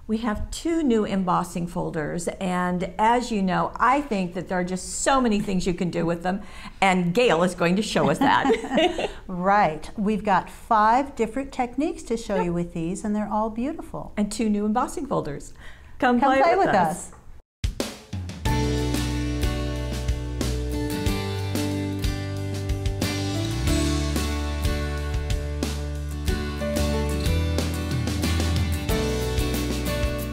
We have 2 new embossing folders, and as you know, I think that there are just so many things you can do with them, and Gail is going to show us that. Right. We've got 5 different techniques to show you with these, and they're all beautiful. And 2 new embossing folders. Come play with us.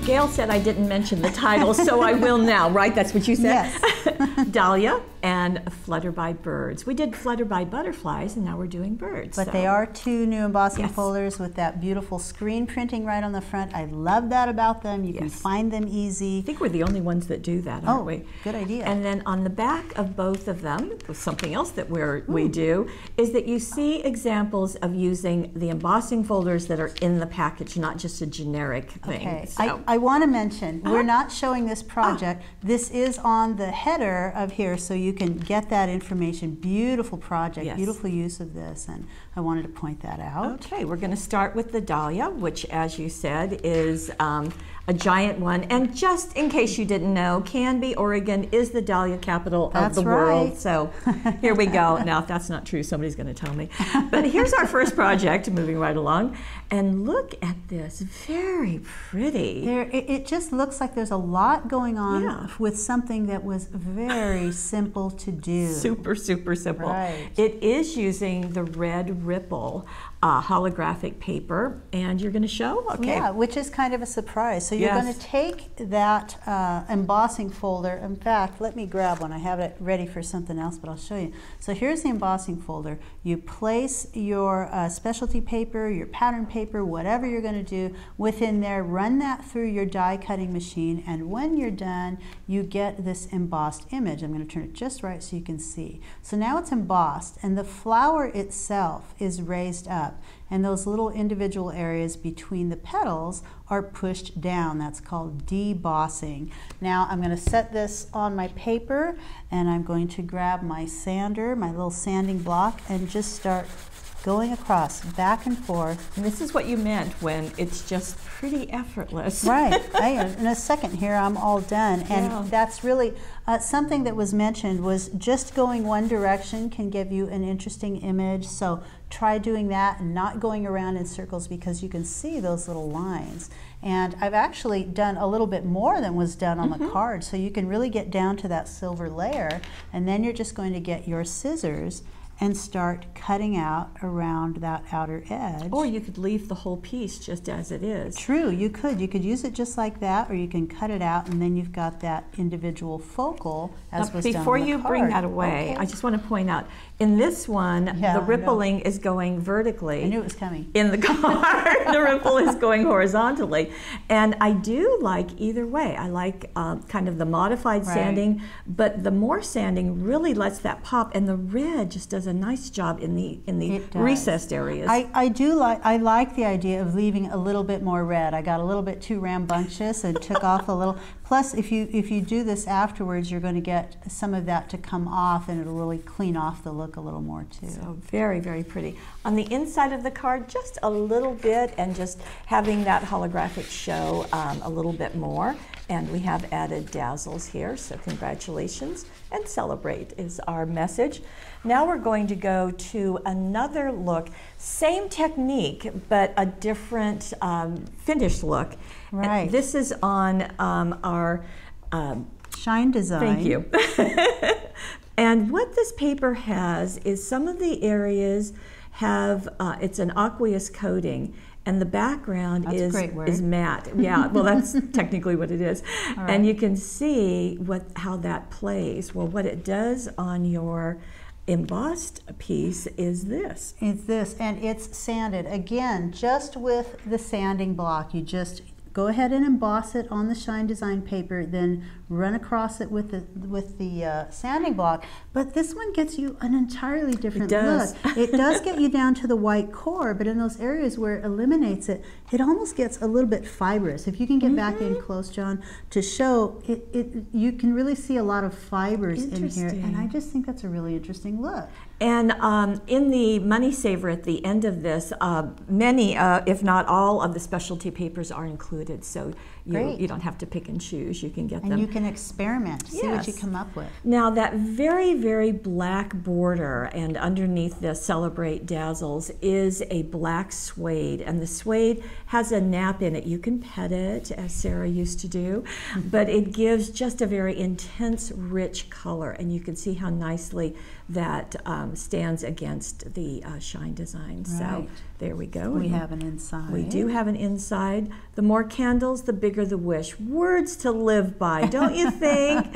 Gail said I didn't mention the title, so I will now, right? That's what you said? Yes. Dahlia and Flutterby Birds. We did Flutterby butterflies, and now we're doing birds. But they are 2 new embossing folders with that beautiful screen printing right on the front. I love that about them. You can find them easy. I think we're the only ones that do that, aren't we? Good idea. And then on the back of both of them, something else that we do, is that you see examples of using the embossing folders that are in the package, not just a generic thing. Okay. So. I want to mention, we're not showing this project. This is on the header of here, so you can get that information. Beautiful project, beautiful use of this, and I wanted to point that out. Okay, we're going to start with the Dahlia, which, as you said, is a giant one. And just in case you didn't know, Canby, Oregon is the Dahlia capital of the world. So here we go. Now, if that's not true, somebody's going to tell me. But here's our first project, moving right along. And look at this, very pretty. It just looks like there's a lot going on with something that was very simple to do. Super, super simple. Right. It is using the red ripple holographic paper, and you're going to show? Okay. Yeah, which is kind of a surprise. So you're going to take that embossing folder. In fact, let me grab one. I have it ready for something else, but I'll show you. So here's the embossing folder. You place your specialty paper, your pattern paper, whatever you're going to do within there, run that through your die cutting machine, and when you're done, you get this embossed image. I'm going to turn it just right so you can see. So now it's embossed, and the flower itself is raised up, and those little individual areas between the petals are pushed down. That's called debossing. Now I'm going to set this on my paper, and I'm going to grab my sander, my little sanding block, and just start going across, back and forth. And this is what you meant when it's just pretty effortless. Right. In a second here, I'm all done. And that's really something that was mentioned, was just going one direction can give you an interesting image. So try doing that and not going around in circles, because you can see those little lines. And I've actually done a little bit more than was done on the card. So you can really get down to that silver layer, and then you're just going to get your scissors and start cutting out around that outer edge. Or you could leave the whole piece just as it is. True, you could. You could use it just like that, or you can cut it out, and then you've got that individual focal as was done on the card. Before you bring that away, I just want to point out, in this one, the rippling is going vertically. I knew it was coming. In the card, the ripple is going horizontally. And I do like either way. I like kind of the modified sanding, but the more sanding really lets that pop, and the red just does a nice job in the recessed areas. I like the idea of leaving a little bit more red. I got a little bit too rambunctious and took off a little. Plus, if you do this afterwards, you're going to get some of that to come off, and it'll really clean off the look a little more too. So very, very pretty. On the inside of the card, just a little bit, and just having that holographic show a little bit more. And we have added dazzles here, so congratulations and celebrate is our message. Now we're going to go to another look, same technique, but a different finished look. Right. And this is on our Shine Design. Thank you. And what this paper has is some of the areas have, it's an aqueous coating, and the background is matte. Yeah, well, that's technically what it is. Right. And you can see how that plays. Well, what it does on your embossed piece is this. It's this, and it's sanded. Again, just with the sanding block, you just go ahead and emboss it on the Shine Design paper, then run across it with the sanding block. But this one gets you an entirely different look. It does get you down to the white core, but in those areas where it eliminates it, it almost gets a little bit fibrous. If you can get back in close, John, to show it, you can really see a lot of fibers in here, and I just think that's a really interesting look. And in the money saver at the end of this, many, if not all, of the specialty papers are included. So you don't have to pick and choose. You can get them. And you can experiment, see what you come up with. Now that very, very black border and underneath the Celebrate Dazzles is a black suede. And the suede has a nap in it. You can pet it, as Sarah used to do, but it gives just a very intense, rich color. And you can see how nicely that stands against the shine design. Right. So there we go. We have an inside. We do have an inside. The more candles, the bigger the wish. Words to live by, don't you think?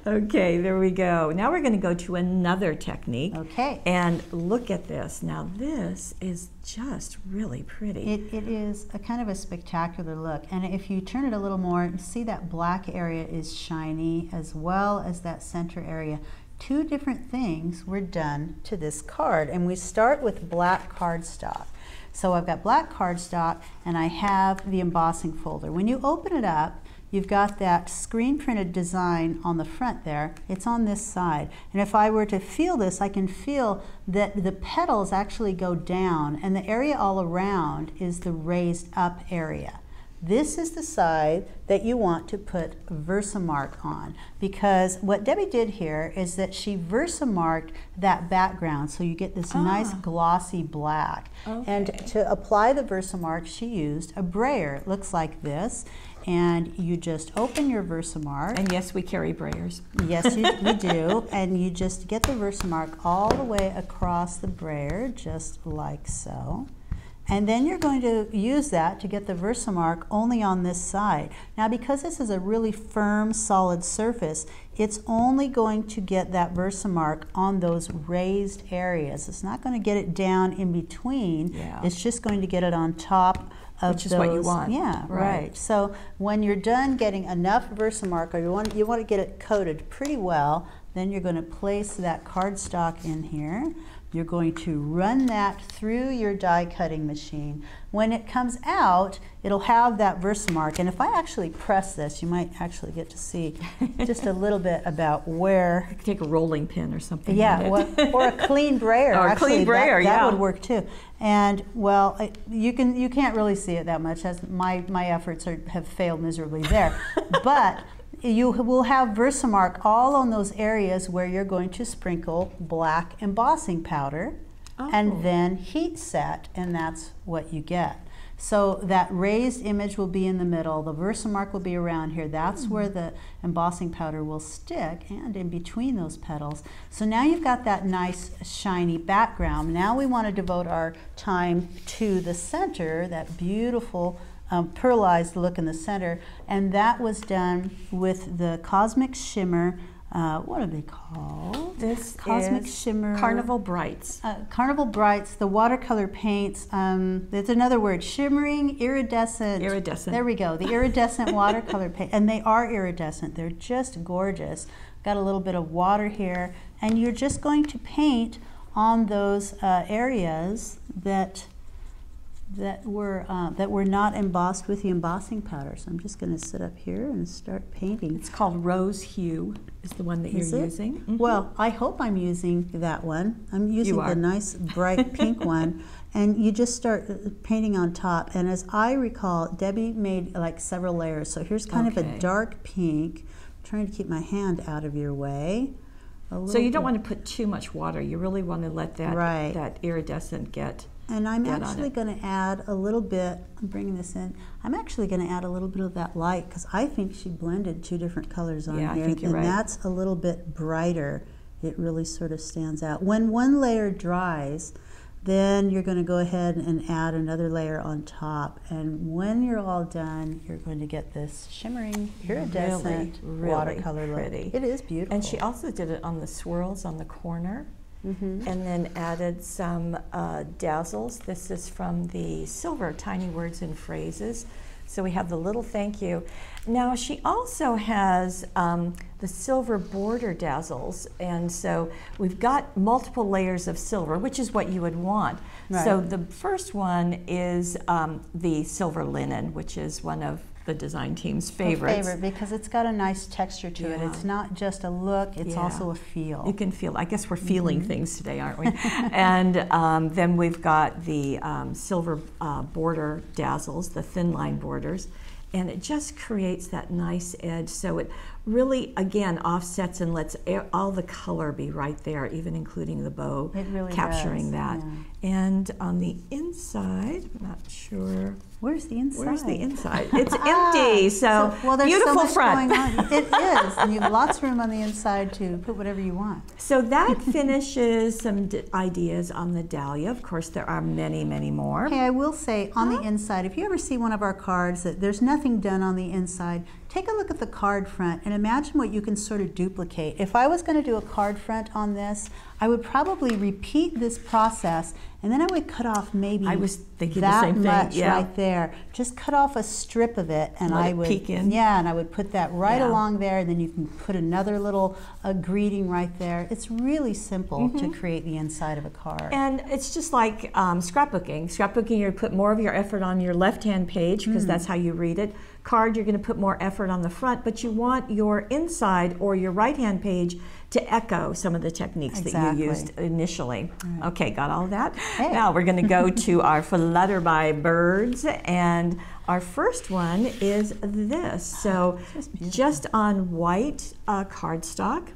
Okay, there we go. Now we're going to go to another technique. Okay. And look at this. Now this is just really pretty. It is a kind of a spectacular look. And if you turn it a little more, you see that black area is shiny as well as that center area. Two different things were done to this card, and we start with black cardstock. So I've got black cardstock and I have the embossing folder. When you open it up, you've got that screen printed design on the front there. It's on this side. And if I were to feel this, I can feel that the petals actually go down and the area all around is the raised up area. This is the side that you want to put Versamark on, because what Debbie did here is that she Versamarked that background so you get this nice glossy black. Okay. And to apply the Versamark, she used a brayer. It looks like this, and you just open your Versamark. And yes, we carry brayers. Yes, we do. And you just get the Versamark all the way across the brayer, just like so. And then you're going to use that to get the Versamark only on this side. Now, because this is a really firm, solid surface, it's only going to get that Versamark on those raised areas. It's not going to get it down in between. Yeah. It's just going to get it on top of Which is what you want. Yeah, right. So when you're done getting enough Versamark, or you want to get it coated pretty well, then you're going to place that cardstock in here. You're going to run that through your die cutting machine. When it comes out, it'll have that Versamark. And if I actually press this, you might actually get to see just a little bit about where. I could take a rolling pin or something. Yeah, or a clean brayer. Or actually, a clean brayer, that would work too. And well, you can't really see it that much, as my efforts have failed miserably there. But you will have Versamark all on those areas where you're going to sprinkle black embossing powder and then heat set, and that's what you get. So that raised image will be in the middle, the Versamark will be around here, that's where the embossing powder will stick, and in between those petals. So now you've got that nice shiny background. Now we want to devote our time to the center, that beautiful pearlized look in the center, and that was done with the Cosmic Shimmer. What are they called? This Cosmic is Shimmer. Carnival Brights. Carnival Brights, the watercolor paints. There's another word, shimmering, iridescent. Iridescent. There we go, the iridescent watercolor paint. And they are iridescent, they're just gorgeous. Got a little bit of water here, and you're just going to paint on those areas that were not embossed with the embossing powder. So I'm just going to sit up here and start painting. It's called Rose Hue, is the one that you're using. Mm-hmm. Well, I hope I'm using that one. I'm using the nice bright pink one. And you just start painting on top. And as I recall, Debbie made like several layers. So here's kind of a dark pink. I'm trying to keep my hand out of your way. So you don't want to put too much water. You really want to let that iridescent get. And I'm actually going to add a little bit, I'm bringing this in, I'm actually going to add a little bit of that light, because I think she blended two different colors on here. I think you're right. And that's a little bit brighter. It really sort of stands out. When one layer dries, then you're going to go ahead and add another layer on top. And when you're all done, you're going to get this shimmering, iridescent watercolor look. It is beautiful. And she also did it on the swirls on the corner. And then added some dazzles. This is from the silver Tiny Words and Phrases. So we have the little thank you. Now she also has the silver border dazzles, and so we've got multiple layers of silver, which is what you would want. Right. So the first one is the silver linen, which is one of the design team's favorites. Because it's got a nice texture to it. It's not just a look, it's also a feel. You can feel, I guess we're feeling things today, aren't we? And then we've got the silver border dazzles, the thin line borders, and it just creates that nice edge. So it really, again, offsets and lets all the color be right there, even including the bow, it really capturing does. that. Yeah. And on the inside, I'm not sure. Where's the inside? Where's the inside? It's empty, so well, there's beautiful so much front. going on. It is, and you have lots of room on the inside to put whatever you want. So that finishes some ideas on the Dahlia. Of course, there are many, many more. Hey, I will say on the inside, if you ever see one of our cards that there's nothing done on the inside, take a look at the card front and imagine what you can sort of duplicate. If I was going to do a card front on this, I would probably repeat this process, and then I would cut off maybe I was thinking that the same thing. much Yeah. right there. Just cut off a strip of it, and Let I it would peek in. Yeah, and I would put that right Yeah. along there, and then you can put another little greeting right there. It's really simple to create the inside of a card. And it's just like scrapbooking. Scrapbooking, you put more of your effort on your left-hand page because that's how you read it. Card, you're going to put more effort on the front, but you want your inside or your right-hand page to echo some of the techniques that you used initially. Right. Okay, got all of that? Hey. Now we're going to go to our Flutterby Birds, and our first one is this. So just on white cardstock.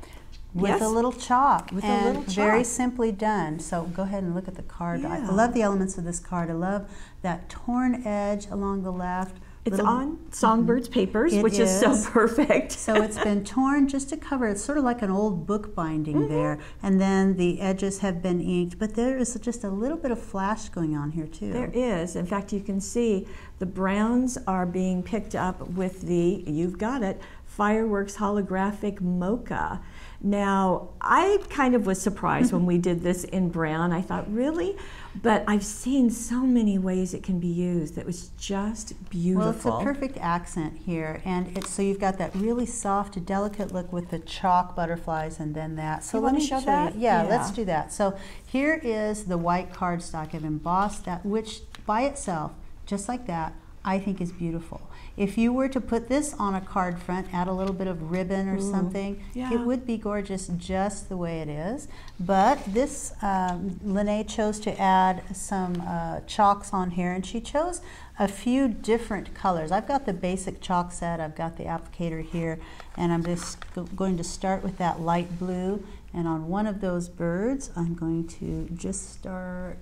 With a little chalk, with and a little chalk. Very simply done. So go ahead and look at the card. Yeah. I love the elements of this card. I love that torn edge along the left. It's on Songbirds papers, which is so perfect. So it's been torn just to cover. It's sort of like an old book binding there. And then the edges have been inked, but there is just a little bit of flash going on here too. There is. In fact, you can see the browns are being picked up with the, you've got it, Fireworks Holographic Mocha. Now, I kind of was surprised when we did this in brown. I thought, really? But I've seen so many ways it can be used. It was just beautiful. Well, it's a perfect accent here. And it's, so you've got that really soft, delicate look with the chalk butterflies and then that. So let me show that. Yeah, let's do that. So here is the white cardstock. I've embossed that, which by itself, just like that, I think is beautiful. If you were to put this on a card front, add a little bit of ribbon or something, it would be gorgeous just the way it is. But this, Lene chose to add some chalks on here, and she chose a few different colors. I've got the basic chalk set, I've got the applicator here, and I'm just going to start with that light blue. And on one of those birds, I'm going to just start,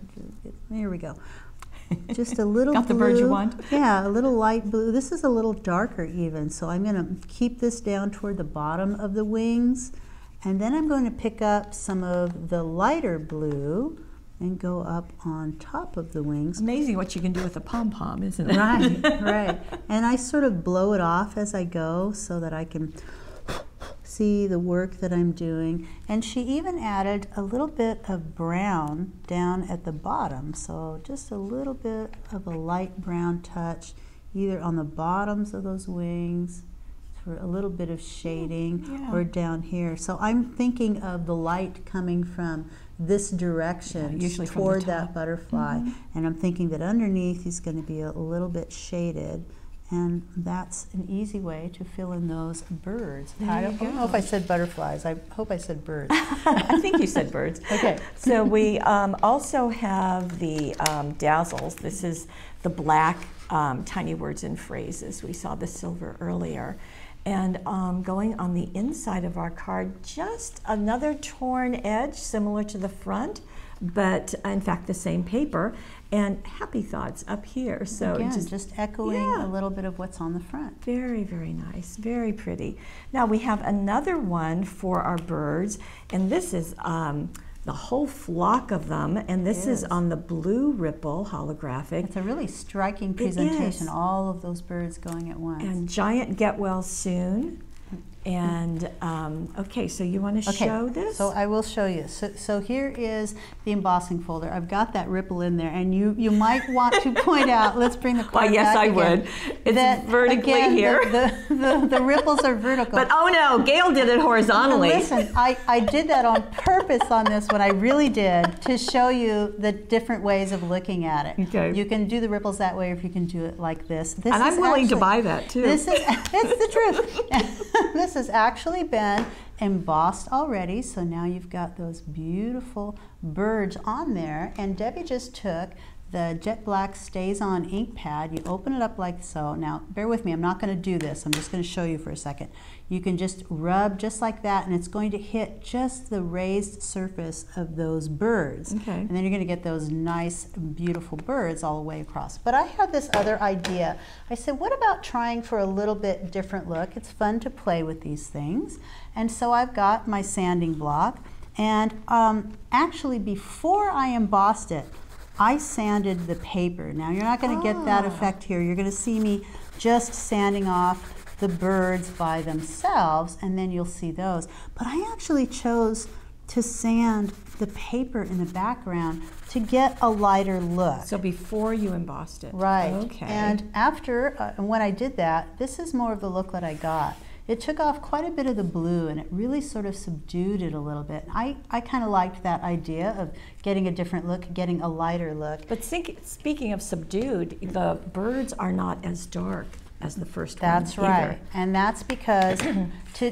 here we go. Just a little Got the blue. bird you want? Yeah, a little light blue. This is a little darker even, so I'm going to keep this down toward the bottom of the wings, and then I'm going to pick up some of the lighter blue and go up on top of the wings. Amazing what you can do with a pom-pom, isn't it? Right, right. And I sort of blow it off as I go so that I can see the work that I'm doing. And she even added a little bit of brown down at the bottom, so just a little bit of a light brown touch either on the bottoms of those wings for a little bit of shading or down here. So I'm thinking of the light coming from this direction usually toward that butterfly, and I'm thinking that underneath he's going to be a little bit shaded. And that's an easy way to fill in those birds. I don't know if I said butterflies. I hope I said birds. I think you said birds. Okay. So we also have the dazzles. This is the black tiny words and phrases. We saw the silver earlier. And going on the inside of our card, just another torn edge similar to the front, but in fact the same paper, and happy thoughts up here. So again, just echoing a little bit of what's on the front. Very, very nice, very pretty. Now we have another one for our birds, and this is the whole flock of them, and this is on the blue ripple holographic. It's a really striking presentation, all of those birds going at once. And giant get well soon. And okay, so you want to show this? So I will show you. So here is the embossing folder. I've got that ripple in there, and you might want to point out. Let's bring the card Well, yes, back I again, would. It's that, vertically again, here. The ripples are vertical. But oh no, Gail did it horizontally. Listen, I did that on purpose on this one. I really did, to show you the different ways of looking at it. Okay. You can do the ripples that way, or if you can do it like this. And I'm willing to buy that too. It's the truth. This has actually been embossed already, so now you've got those beautiful birds on there. And Debbie just took the jet black stays on ink pad. You open it up like so. Now bear with me, I'm not going to do this, I'm just going to show you for a second. You can just rub just like that, and it's going to hit just the raised surface of those birds. Okay. And then you're going to get those nice beautiful birds all the way across. But I had this other idea. I said, what about trying for a little bit different look? It's fun to play with these things. And so I've got my sanding block, and actually before I embossed it, I sanded the paper. Now you're not going to get that effect here. You're going to see me just sanding off the birds by themselves, and then you'll see those. But I actually chose to sand the paper in the background to get a lighter look. So before you embossed it. Right. Okay. And after, when I did that, this is more of the look that I got. It took off quite a bit of the blue, and it really sort of subdued it a little bit. I kind of liked that idea of getting a different look, getting a lighter look. But speaking of subdued, the birds are not as dark as the first one. That's right. Either. And that's because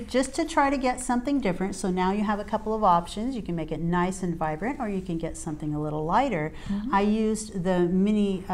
just to try to get something different, so now you have a couple of options. You can make it nice and vibrant, or you can get something a little lighter. I used the mini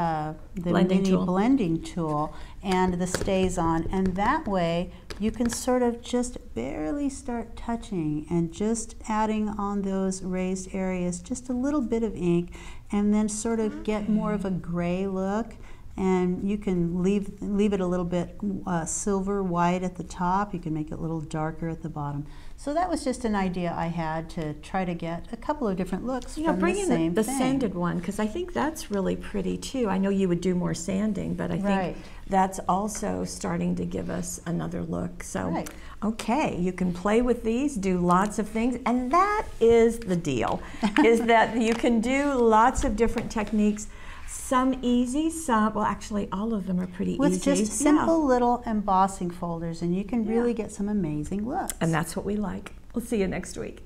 blending tool and the stays on, and that way you can sort of just barely start touching and just adding on those raised areas just a little bit of ink, and then sort of get more of a gray look. And you can leave it a little bit silver white at the top. You can make it a little darker at the bottom. So that was just an idea I had to try to get a couple of different looks from the same thing. The sanded one, because I think that's really pretty too. I know you would do more sanding, but I think that's also starting to give us another look. So, okay, you can play with these, do lots of things, and that is the deal, is that you can do lots of different techniques. Some easy, some, well actually all of them are pretty easy. With just simple little embossing folders, and you can really get some amazing looks. And that's what we like. We'll see you next week.